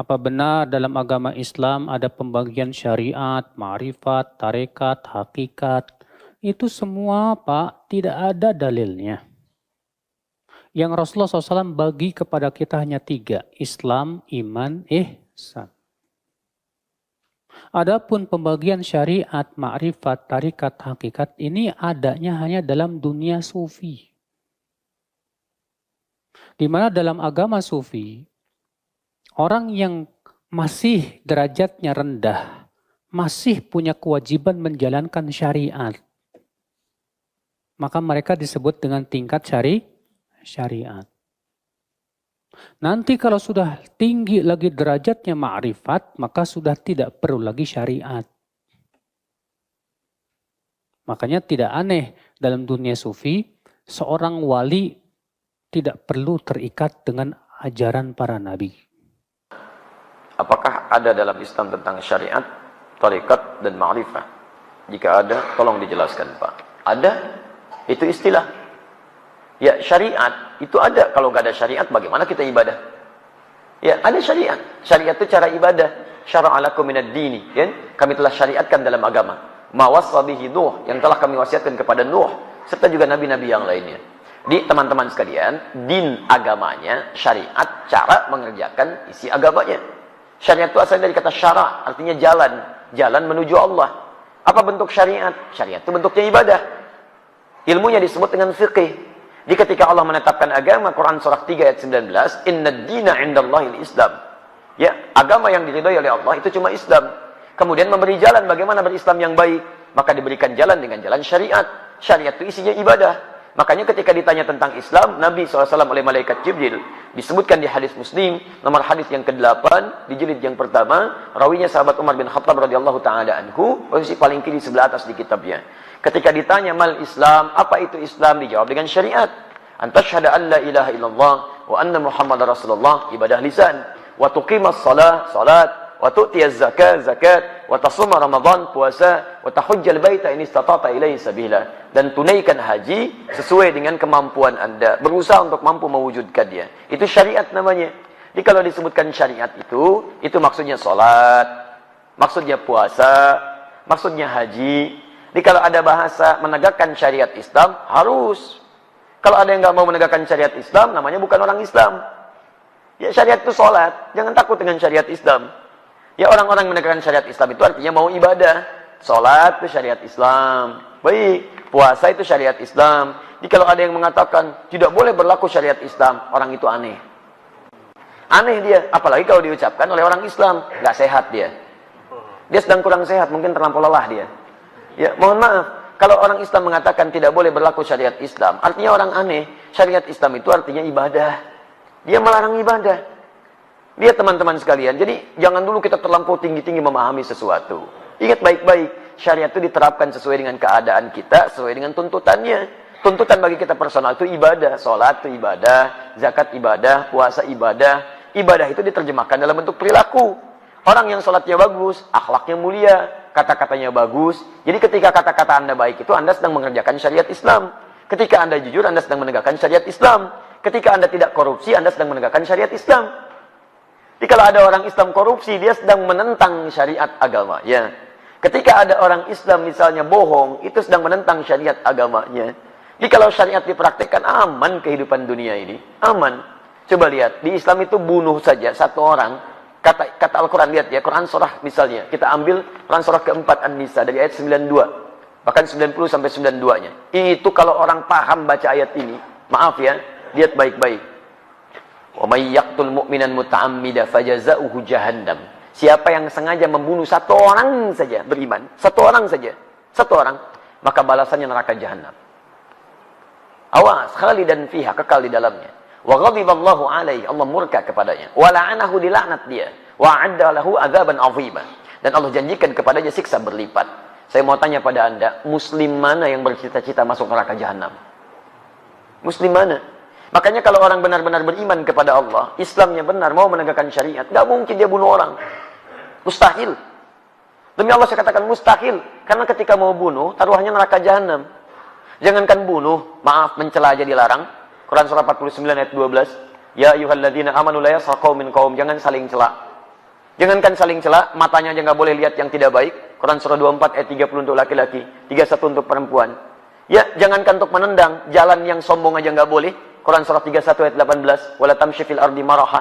Apa benar dalam agama Islam ada pembagian syariat, ma'rifat, tarekat, hakikat? Itu semua, Pak, tidak ada dalilnya. Yang Rasulullah SAW bagi kepada kita hanya 3. Islam, iman, ihsan. Adapun pembagian syariat, ma'rifat, tarekat, hakikat ini adanya hanya dalam dunia sufi. Di mana dalam agama sufi, orang yang masih derajatnya rendah, masih punya kewajiban menjalankan syariat, maka mereka disebut dengan tingkat syariat. Nanti kalau sudah tinggi lagi derajatnya ma'rifat, maka sudah tidak perlu lagi syariat. Makanya tidak aneh dalam dunia sufi, seorang wali tidak perlu terikat dengan ajaran para nabi. Apakah ada dalam Islam tentang syariat, tarekat, dan ma'rifah? Jika ada, tolong dijelaskan, Pak. Ada, itu istilah. Ya, syariat itu ada. Kalau nggak ada syariat, bagaimana kita ibadah? Ya, ada syariat. Syariat itu cara ibadah. Syara'a lakum minad dini, kan? Kami telah syariatkan dalam agama. Ma wassa bihi Nuh, yang telah kami wasiatkan kepada Nuh, serta juga nabi-nabi yang lainnya. Di teman-teman sekalian, din agamanya, syariat, cara mengerjakan isi agamanya. Syariat itu asalnya dari kata syara', artinya jalan. Jalan menuju Allah. Apa bentuk syariat? Syariat itu bentuknya ibadah. Ilmunya disebut dengan fiqih. Di ketika Allah menetapkan agama, Quran surah 3 ayat 19, Inna dina indallahil Islam. Ya, agama yang diridhai oleh Allah itu cuma Islam. Kemudian memberi jalan bagaimana berislam yang baik. Maka diberikan jalan dengan jalan syariat. Syariat itu isinya ibadah. Makanya ketika ditanya tentang Islam, Nabi SAW oleh malaikat Jibril, disebutkan di hadis Muslim, nomor hadis yang ke-8, di jilid yang pertama, rawinya sahabat Umar bin Khattab radhiyallahu ta'ala anhu, posisi paling kiri sebelah atas di kitabnya. Ketika ditanya mal Islam, apa itu Islam? Dijawab dengan syariat. Antasyhada an la ilaha illallah wa anna Muhammadar Rasulullah, ibadah lisan. Wa tuqimas salat, wa tu'tiyaz zakat, wa tasuma Ramadan, puasa, wa tahujjal baita in istata'ta ilaihi sabila, dan tunaikan haji sesuai dengan kemampuan Anda, berusaha untuk mampu mewujudkan dia. Itu syariat namanya. Jadi kalau disebutkan syariat itu maksudnya salat, maksudnya puasa, maksudnya haji. Jadi kalau ada bahasa menegakkan syariat Islam, harus. Kalau ada yang nggak mau menegakkan syariat Islam, namanya bukan orang Islam. Ya, syariat itu salat, jangan takut dengan syariat Islam. Ya, orang-orang menegakkan syariat Islam itu artinya mau ibadah. Salat itu syariat Islam. Baik, puasa itu syariat Islam. Jadi kalau ada yang mengatakan tidak boleh berlaku syariat Islam, orang itu aneh. Aneh dia, apalagi kalau diucapkan oleh orang Islam, nggak sehat dia. Dia sedang kurang sehat, mungkin terlampau lelah dia. Ya, mohon maaf, kalau orang Islam mengatakan tidak boleh berlaku syariat Islam, artinya orang aneh. Syariat Islam itu artinya ibadah. Dia melarang ibadah. Lihat teman-teman sekalian, jadi jangan dulu kita terlampau tinggi-tinggi memahami sesuatu. Ingat baik-baik, syariat itu diterapkan sesuai dengan keadaan kita, sesuai dengan tuntutannya. Tuntutan bagi kita personal itu ibadah. Sholat itu ibadah, zakat ibadah, puasa ibadah. Ibadah itu diterjemahkan dalam bentuk perilaku. Orang yang sholatnya bagus, akhlaknya mulia, kata-katanya bagus. Jadi ketika kata-kata Anda baik itu Anda sedang mengerjakan syariat Islam. Ketika Anda jujur, Anda sedang menegakkan syariat Islam. Ketika Anda tidak korupsi, Anda sedang menegakkan syariat Islam. Jadi kalau ada orang Islam korupsi, dia sedang menentang syariat agama. Ya. Ketika ada orang Islam misalnya bohong, itu sedang menentang syariat agamanya. Jadi kalau syariat dipraktikkan, aman kehidupan dunia ini. Aman. Coba lihat, di Islam itu bunuh saja satu orang. Kata Al-Quran, lihat ya, Quran surah misalnya. Kita ambil Quran surah keempat An-Nisa dari ayat 92. Bahkan 90 sampai 92-nya. Itu kalau orang paham baca ayat ini, maaf ya, lihat baik-baik. Wa may yaqtul mu'minan muta'ammida fajaza'uhu jahannam. Siapa yang sengaja membunuh satu orang saja beriman, satu orang saja, satu orang, maka balasannya neraka jahanam. Awas, khalidan fiha, kekal di dalamnya. Wa ghadiballahu alaihi, Allah murka kepadanya. Wa la'anahu, dilaknat dia. Wa 'adda lahu 'adzaban 'azima. Dan Allah janjikan kepadanya siksa berlipat. Saya mau tanya pada Anda, muslim mana yang bercita-cita masuk neraka jahanam? Muslim mana? Makanya kalau orang benar-benar beriman kepada Allah, Islamnya benar, mau menegakkan syariat, nggak mungkin dia bunuh orang. Mustahil. Demi Allah saya katakan mustahil. Karena ketika mau bunuh, taruhannya neraka jahanam. Jangankan bunuh, maaf, mencela aja dilarang. Quran surah 49 ayat 12. Ya ayyuhalladzina amanu la yaskhar qaumin qaum, jangan saling cela. Jangankan saling cela, matanya aja nggak boleh lihat yang tidak baik. Quran surah 24 ayat 30 untuk laki-laki, 31 untuk perempuan. Ya, jangankan untuk menendang, jalan yang sombong aja nggak boleh. Quran surah 31 ayat 18, wala tamshi fil ardi maraha.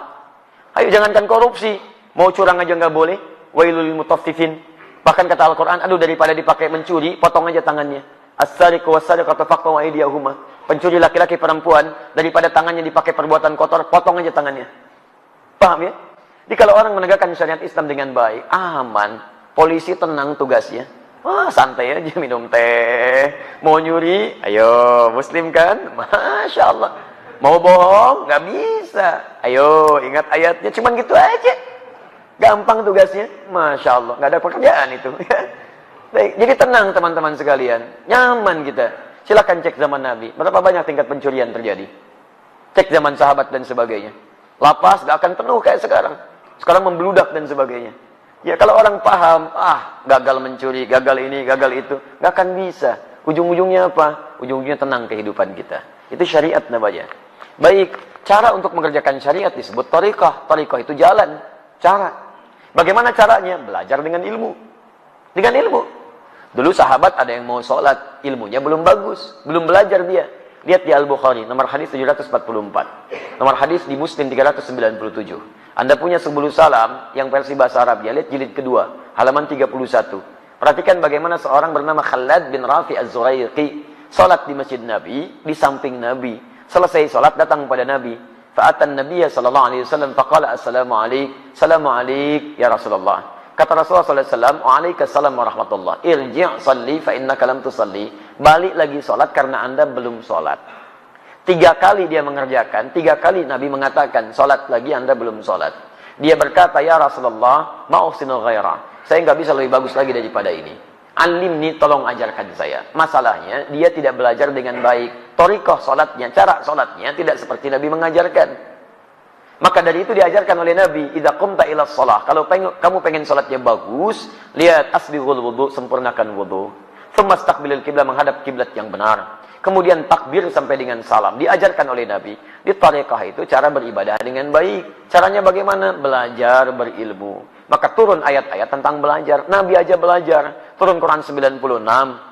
Ayo, jangankan korupsi, mau curang aja nggak boleh. Wailul lil mutaffifin. Bahkan kata Al-Quran, aduh daripada dipakai mencuri, potong aja tangannya. As-sariqu was-sariqatu faqtu aydiyahuma. Pencuri laki-laki perempuan, daripada tangannya dipakai perbuatan kotor, potong aja tangannya. Paham ya? Jadi kalau orang menegakkan syariat Islam dengan baik, aman, polisi tenang tugasnya. Wah, santai aja minum teh. Mau nyuri, ayo, muslim kan? Masya Allah. Mau bohong, nggak bisa. Ayo, ingat ayatnya, cuman gitu aja. Gampang tugasnya, Masya Allah. Nggak ada pekerjaan itu. Baik, jadi tenang teman-teman sekalian. Nyaman kita. Silakan cek zaman Nabi. Berapa banyak tingkat pencurian terjadi? Cek zaman sahabat dan sebagainya. Lapas nggak akan penuh kayak sekarang. Sekarang membludak dan sebagainya. Ya kalau orang paham, gagal mencuri, gagal ini, gagal itu, nggak akan bisa. Ujung-ujungnya apa? Ujung-ujungnya tenang kehidupan kita. Itu syariat namanya. Baik, cara untuk mengerjakan syariat disebut thariqah. Thariqah itu jalan, cara. Bagaimana caranya? Belajar dengan ilmu. Dengan ilmu. Dulu sahabat ada yang mau sholat, ilmunya belum bagus, belum belajar dia. Lihat di Al-Bukhari, nomor hadis 744. Nomor hadis di Muslim 397. Anda punya 10 salam yang versi bahasa Arab, ya lihat jilid kedua, halaman 31. Perhatikan bagaimana seorang bernama Khalad bin Rafi Az-Zuraiqi salat di masjid Nabi, di samping Nabi. Selesai salat datang pada Nabi. Fa'atan Nabiyya sallallahu alaihi wasallam faqala assalamu alaik, salamu alaik ya Rasulullah. Kata Rasulullah sallallahu alaihi wasallam, "Waalaikumsalam warahmatullah. Irji' salli fa innaka lam tusalli." Balik lagi salat karena Anda belum salat. 3 kali dia mengerjakan, 3 kali Nabi mengatakan, salat lagi Anda belum salat. Dia berkata, ya Rasulullah, ma'usinu ghairah. Saya nggak bisa lebih bagus lagi daripada ini. Alimni, tolong ajarkan saya. Masalahnya, dia tidak belajar dengan baik. Thariqah salatnya, cara salatnya tidak seperti Nabi mengajarkan. Maka dari itu diajarkan oleh Nabi, idza qumta ila shalah. Kalau kamu pengen salatnya bagus, lihat asbighul wudu, sempurnakan wudu. Tsumma istaqbilil qiblah, menghadap kiblat yang benar. Kemudian takbir sampai dengan salam. Diajarkan oleh Nabi. Di thariqah itu cara beribadah dengan baik. Caranya bagaimana? Belajar berilmu. Maka turun ayat-ayat tentang belajar. Nabi aja belajar. Turun Quran 96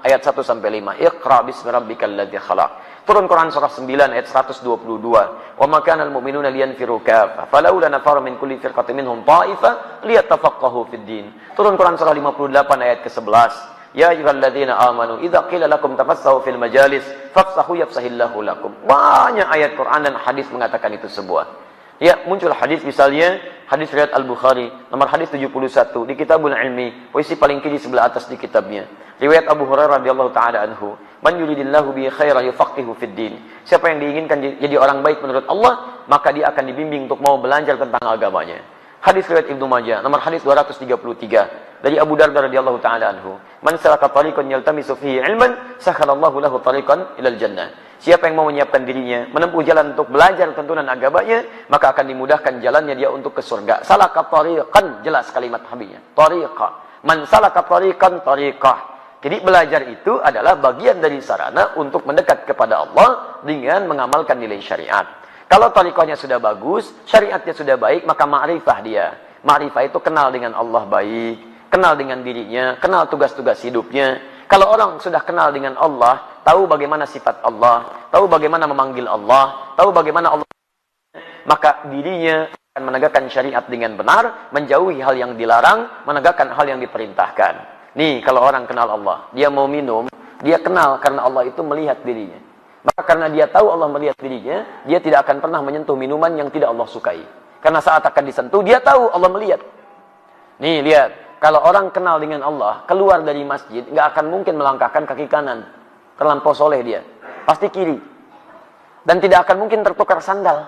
ayat 1 sampai 5. Iqra bismi rabbikal ladzi khalaq. Turun Quran surah 9 ayat 122. Wa ma kana al-mu'minuna liyanfiru kaffah. Falaula nafara min kulli firqatin minhum ta'ifah liyatafaqahu fid din. Turun Quran surah 58 ayat ke-11. Ya ayyuhalladzina amanu idza qila lakum tafassahu fil majalis fafsahu yafsahillahu lakum. Banyak ayat Quran dan hadis mengatakan itu sebuah. Ya, muncul hadis misalnya hadis riwayat Al-Bukhari nomor hadis 71 di Kitabul Ilmi, posisi paling kiri sebelah atas di kitabnya. Riwayat Abu Hurairah radhiyallahu taala anhu, "Man yuridillahu bihi khairan yufaqihu fid din." Siapa yang diinginkan jadi orang baik menurut Allah, maka dia akan dibimbing untuk mau belajar tentang agamanya. Hadis riwayat Ibnu Majah nomor hadis 233 dari Abu Darda radhiyallahu taala anhu, "Man salaka tariqan yaltamisu fihi ilman, sakhalallahu lahu tariqan ilal jannah." Siapa yang mau menyiapkan dirinya menempuh jalan untuk belajar tuntunan agamanya, maka akan dimudahkan jalannya dia untuk ke surga. Salaka tariqan, jelas kalimat habibnya. Tariqah. Man salaka tariqan tariqah. Jadi belajar itu adalah bagian dari sarana untuk mendekat kepada Allah dengan mengamalkan nilai syariat. Kalau tariqahnya sudah bagus, syariatnya sudah baik, maka ma'rifah dia. Ma'rifah itu kenal dengan Allah baik, kenal dengan dirinya, kenal tugas-tugas hidupnya. Kalau orang sudah kenal dengan Allah, tahu bagaimana sifat Allah, tahu bagaimana memanggil Allah, tahu bagaimana Allah, maka dirinya akan menegakkan syariat dengan benar, menjauhi hal yang dilarang, menegakkan hal yang diperintahkan. Nih, kalau orang kenal Allah, dia mau minum, dia kenal karena Allah itu melihat dirinya. Maka karena dia tahu Allah melihat dirinya, dia tidak akan pernah menyentuh minuman yang tidak Allah sukai. Karena saat akan disentuh, dia tahu Allah melihat. Nih, lihat. Kalau orang kenal dengan Allah, keluar dari masjid, nggak akan mungkin melangkahkan kaki kanan. Terlampau soleh dia. Pasti kiri. Dan tidak akan mungkin tertukar sandal.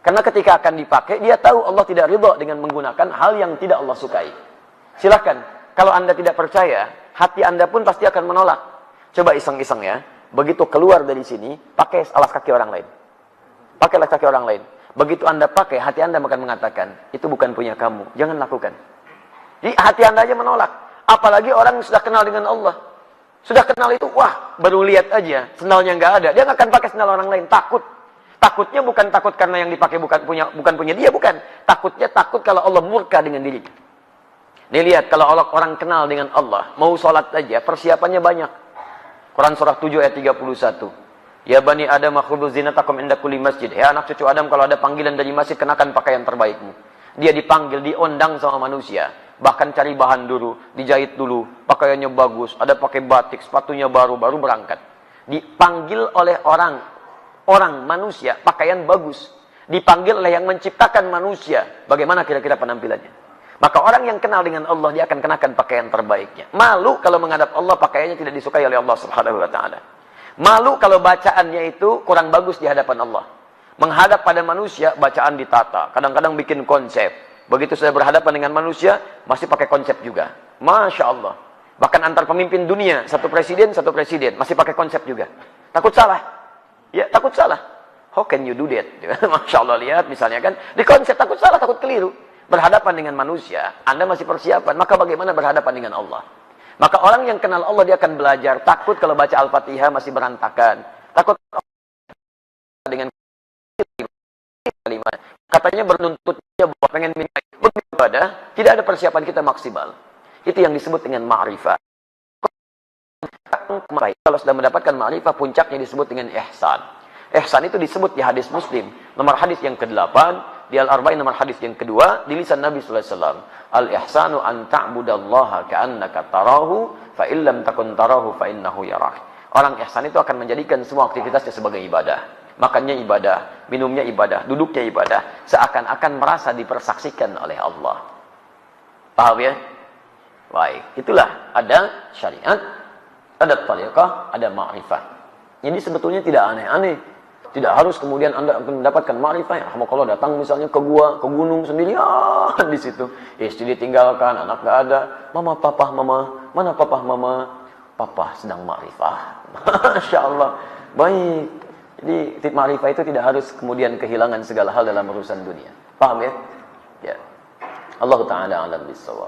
Karena ketika akan dipakai, dia tahu Allah tidak ridho dengan menggunakan hal yang tidak Allah sukai. Silahkan. Kalau Anda tidak percaya, hati Anda pun pasti akan menolak. Coba iseng-iseng ya. Begitu keluar dari sini, pakai alas kaki orang lain. Pakai alas kaki orang lain. Begitu Anda pakai, hati Anda akan mengatakan, itu bukan punya kamu. Jangan lakukan. Jadi hati Anda aja menolak. Apalagi orang yang sudah kenal dengan Allah. Sudah kenal itu, wah, baru lihat aja, sendalnya nggak ada. Dia nggak akan pakai sendal orang lain, takut. Takutnya bukan takut karena yang dipakai bukan punya dia, bukan. Takutnya takut kalau Allah murka dengan dirinya. Nih lihat, kalau orang kenal dengan Allah, mau sholat aja, persiapannya banyak. Quran surah 7 ayat 31. Ya bani Adam khudhu zinatakum inda kulli masjid. Ya anak cucu Adam, kalau ada panggilan dari masjid, kenakan pakaian terbaikmu. Dia dipanggil, diundang sama manusia. Bahkan cari bahan dulu, dijahit dulu, pakaiannya bagus, ada pakai batik, sepatunya baru berangkat. Dipanggil oleh orang manusia, pakaian bagus. Dipanggil oleh yang menciptakan manusia. Bagaimana kira-kira penampilannya? Maka orang yang kenal dengan Allah, dia akan kenakan pakaian terbaiknya. Malu kalau menghadap Allah, pakaiannya tidak disukai oleh Allah Subhanahu wa ta'ala. Malu kalau bacaannya itu kurang bagus di hadapan Allah. Menghadap pada manusia, bacaan ditata. Kadang-kadang bikin konsep. Begitu saya berhadapan dengan manusia, masih pakai konsep juga. Masya Allah. Bahkan antar pemimpin dunia, satu presiden, masih pakai konsep juga. Takut salah. Ya, takut salah. How can you do that? Masya Allah, lihat misalnya kan. Di konsep takut salah, takut keliru. Berhadapan dengan manusia, Anda masih persiapan. Maka bagaimana berhadapan dengan Allah? Maka orang yang kenal Allah, dia akan belajar. Takut kalau baca Al-Fatihah masih berantakan. Takut dengan kalimat. Katanya bernuntutnya bahwa pengen minta beribadah, tidak ada persiapan kita maksimal. Itu yang disebut dengan ma'rifah. Kalau sudah mendapatkan ma'rifah, puncaknya disebut dengan ihsan. Ihsan itu disebut di hadis Muslim, nomor hadis yang ke-8, di Al-Arba'in nomor hadis yang kedua, di lisan Nabi sallallahu alaihi wasallam. Al-ihsanu an ta'budallaha ka'annaka tarahu, fa illam takun tarahu fa innahu yarak. Orang ihsan itu akan menjadikan semua aktivitasnya sebagai ibadah. Makannya ibadah, minumnya ibadah, duduknya ibadah, seakan-akan merasa dipersaksikan oleh Allah. Paham ya? Baik, itulah ada syariat, ada tariqah, ada ma'rifah. Jadi sebetulnya tidak aneh-aneh. Tidak harus kemudian Anda akan mendapatkan ma'rifah. Ya, kalau datang misalnya ke gua, ke gunung sendirian di situ. Istri ditinggalkan, anak gak ada. Mama, papa, mama. Mana papa, mama? Papa sedang ma'rifah. Masya Allah. Baik. Jadi ma'rifah itu tidak harus kemudian kehilangan segala hal dalam urusan dunia. Paham ya? Ya. Allah Ta'ala alam bisawab.